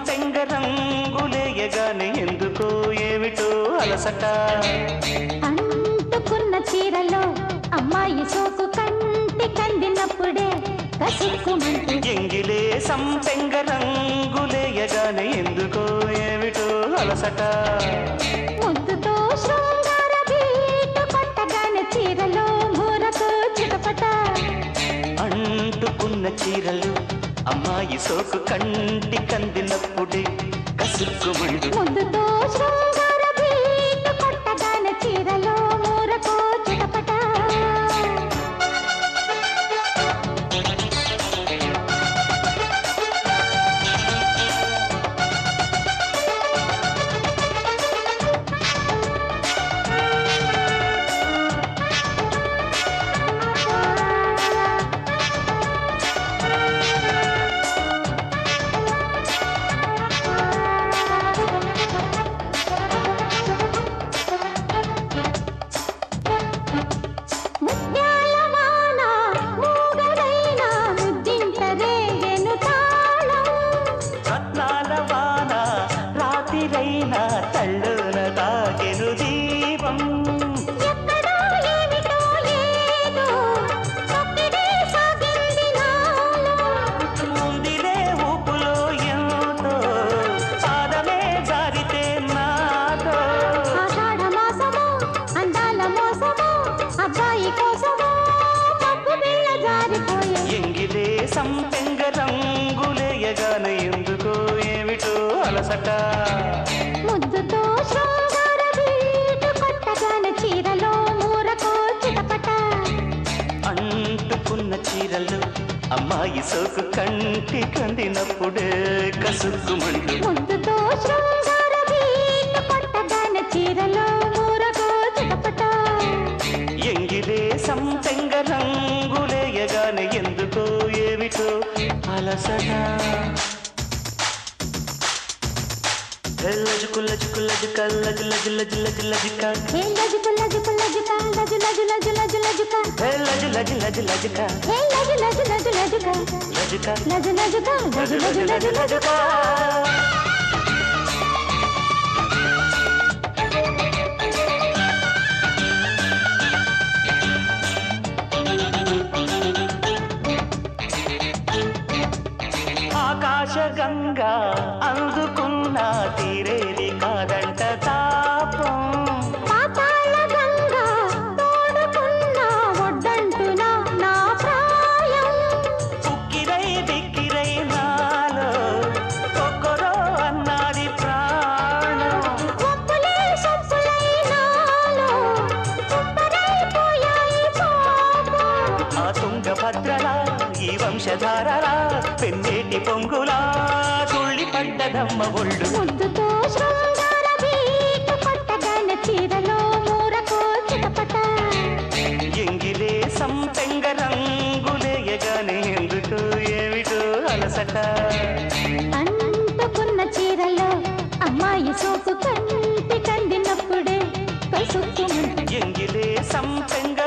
సంపెంగ రంగులేయగానే ఎందుకో ఏమిటో అలసట అంటుకున్న చీరలో అమ్మాయి సోకు కంటి కందినప్పుడే కసుక్కుమంటూ ఎంగిలే సంపెంగ రంగులేయగానే ఎందుకో ఏమిటో అలసట ముద్దుతో శృంగార బీటు కొట్టగానే చీరలో మూరకు చిటపట అంటుకున్న చీరలు అమ్మాయి సోకు కంటి కందినప్పుడే కసుక్కుమంటూ ముద్దుతో శృంగార బీటు కొట్టగానే చీరలో మూరకు చిటపట తళ్ళున తాకెను దీపం ఎక్కడో ఏమిటో లేదో తప్పిడే సాగింది నాలో ముందిలే ఊపులో ఎంతో పాదమే జారితే నాతో ఆషాఢ మాసమో అందాల మోసమో అబ్బాయి కోసమో మబ్బు బిళ్ళ జారిపోయే ఎంగిలే సంపెంగ రంగులేయగానే ఎందుకో ఏమిటో అలసట ముద్దుతో శృంగార బీటు కొట్టగానే చీరలో మూరకు చిటపట అంటుకున్న చీరలు అమ్మాయి సోకు కంటి కందినప్పుడే కసుక్కుమంటూ ముద్దుతో శృంగార బీటు కొట్టగానే చీరలో మూరకు చిటపట ఎంగిలే సంపెంగ రంగులేయగానే ఎందుకో ఏమిటో అలసట లజుకు లజుకు లజుక లజు లజు లజు లజు లజుక హే లజుకు లజుకు లజుక లజు లజు లజు లజు లజుక లజు లజు లజు లజుక హే లజు లజు లజు లజుక లజుక లజు లజుక లజు లజు లజు లజుక ఆకాశగంగా అందుకున్న తీరేది కాదంట తాపం పాతాళ గంగా తోడుకున్న ఒడ్డంటున నా ప్రాయం ఉక్కిరై బిక్కిరై నాలో కొక్కరో అన్నది ప్రాణం ఒప్పులే సొప్పులై నాలో కుంపరైపోయాయి పాపం ఆ తుంగభద్రలా ఈ వంశధారలా పెన్నేటి పొంగులా తుళ్ళి పడ్డదమ్మ ఒళ్ళు ముద్దుతో శృంగార బీటు కొట్టగానే చీరలో మూరకు చిటపట ఎంగిలే సంపెంగ రంగులేయగానే ఎందుకు ఏమిటో అలసట అంటుకున్న చీరలో అమ్మాయి సోకు కంటి కందినప్పుడే కసుక్కుమంటూ ఎంగిలే సంపెంగ